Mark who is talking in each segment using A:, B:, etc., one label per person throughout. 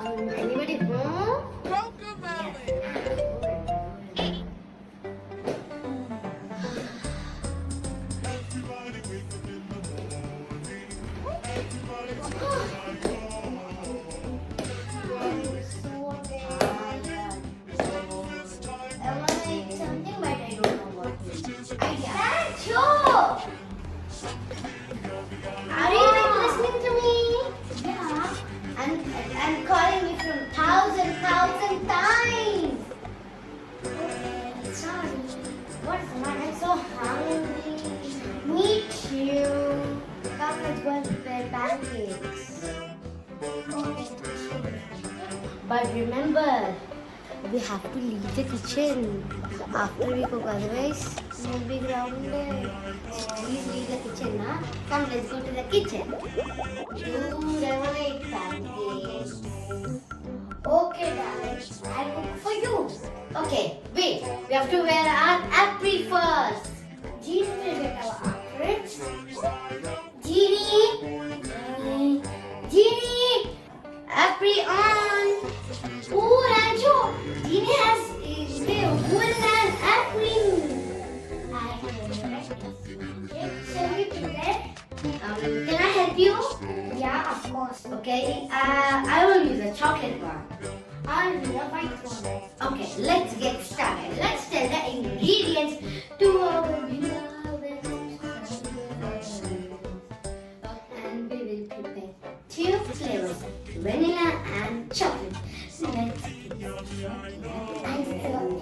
A: Anybody home? And calling me from thousand times. Okay, sorry. What's the matter? I'm so hungry. Me too. Come, let's go and prepare pancakes. Okay. But remember, we have to leave the kitchen after we cook, otherwise we'll be grounded. So please leave the kitchen, huh? Come, let's go to the kitchen. Dude, I want to eat pancakes. Okay, darling, I'll cook for you. Okay, wait. We have to wear our apron first. Genie will get our apron. Genie, apron on. Oh, Rancho, Genie has wooden apron. Shall we prepare? Can I help you? Yeah, of course. Okay, I will use a chocolate one. I'll use a white one. Okay, let's get started. Let's tell the ingredients to our beloved. And we will prepare 2 flavors, vanilla and chocolate. Let's get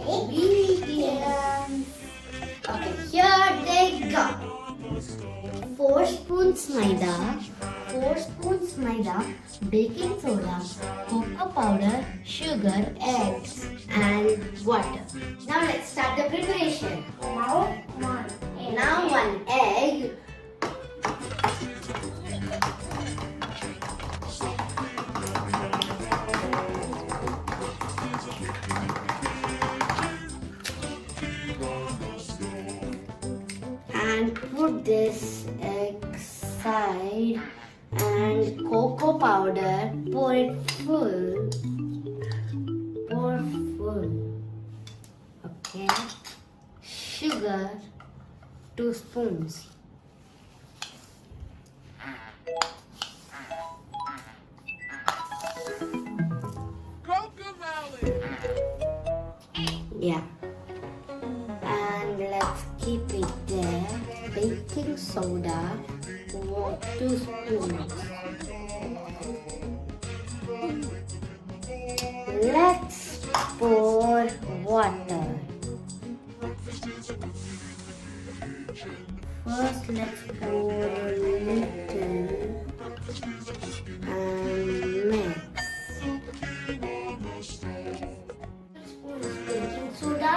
A: ingredients. Okay, here they go. 4 spoons maida, baking soda, cocoa powder, sugar, eggs, and water. Now let's start the preparation. Now one egg. And put this egg side and cocoa powder, pour it full. Okay. Sugar, 2 spoons. Yeah. And let's keep it there. Baking soda, 2 spoons. Let's pour water. First, let's pour a little and mix. 2 spoons baking soda.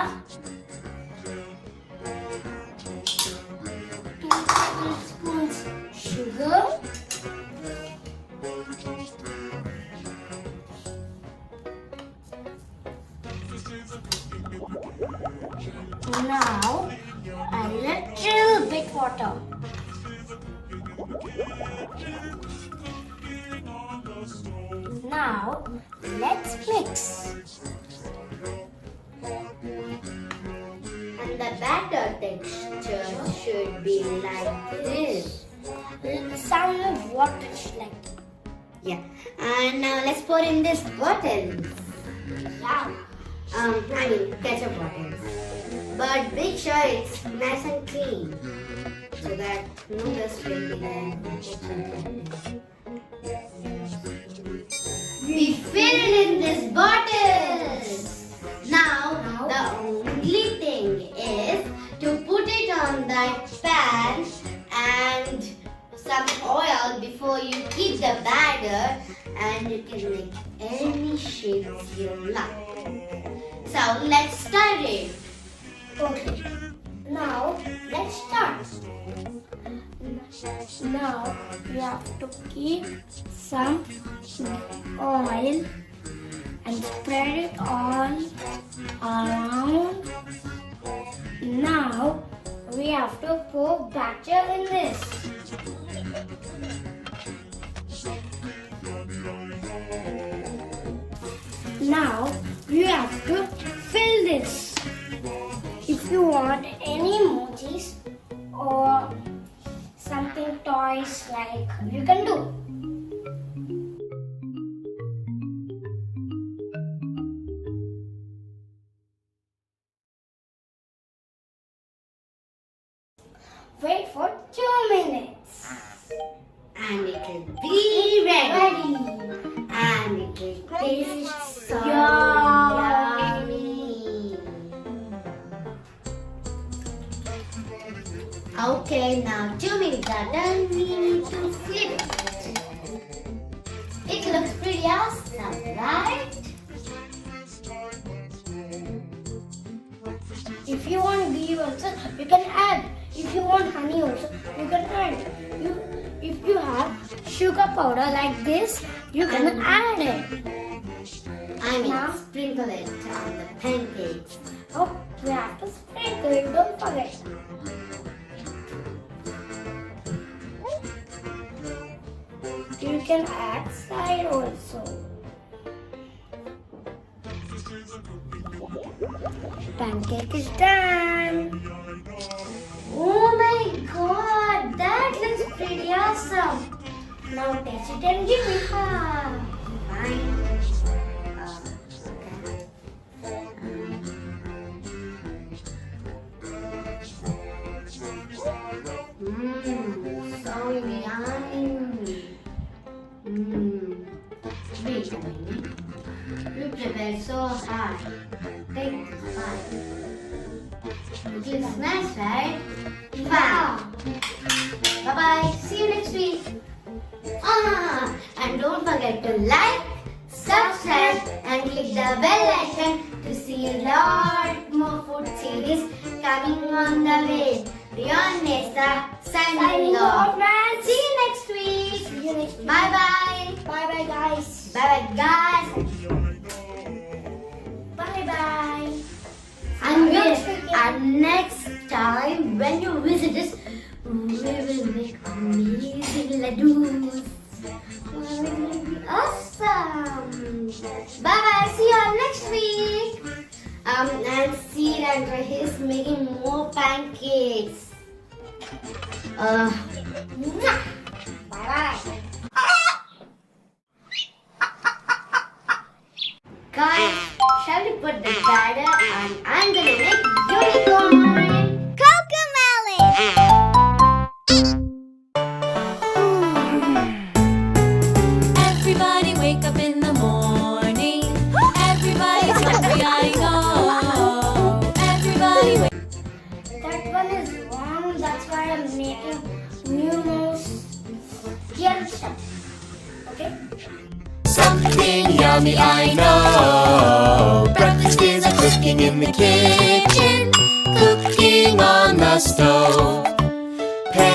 A: 2 tablespoons sugar. Now a little bit water. Now let's mix. And the batter texture should be like this. Some waterish like. Yeah. And now let's pour in this bottle. Yeah. Ketchup bottles. But make sure it's nice and clean so that no dust will be there. We fill it in this bottles. Now the only thing is to put it on that pan and some oil before you keep the batter, and you can make any shapes you like. So let's start it. Okay. Now let's start. Now we have to keep some oil and spread it all around. Now we have to pour batter in this. Now you have to fill this. If you want any emojis or something toys like you can do. Wait for 2 minutes.
B: And it will be ready. And it will taste so yummy. Okay, now 2 minutes are done. We need to flip it. It looks pretty awesome, right?
A: If you want ghee also, you can add. If you want honey also, you can add. If you have sugar powder like this, you can add it.
B: I mean, sprinkle it on the pancakes.
A: Oh, we have to sprinkle it, don't forget. You can add side also. Pancake is done.
B: Oh my god, that looks pretty awesome.
A: Now taste it and give me.
B: Fine. So yummy. Wait a minute. You prepared so hard. Take time. It looks nice, right?
A: Yeah.
B: Bye-bye. See you next week. And don't forget to like, subscribe, and click the bell icon to see a lot more food series coming on the way. Beyond Nesta, signing off. See you next week.
A: See you next week.
B: Bye-bye.
A: Bye-bye, guys.
B: Bye-bye, guys.
A: Bye-bye.
B: And next time when you visit us, we will make amazing ladoos. It will be awesome. Bye bye. See you all next week. And see Andrew, he's making more pancakes.
A: Bye bye.
B: Guys, shall we put the batter? And I'm gonna make unicorn.
A: Cocomelon.
C: Everybody wake up in the morning. Everybody's hungry, I know. Everybody wake
A: That one is wrong. That's why I'm making new nose. Here, okay?
C: Something yummy, I know. Breakfast is a cooking in the kitchen, cooking on the stove.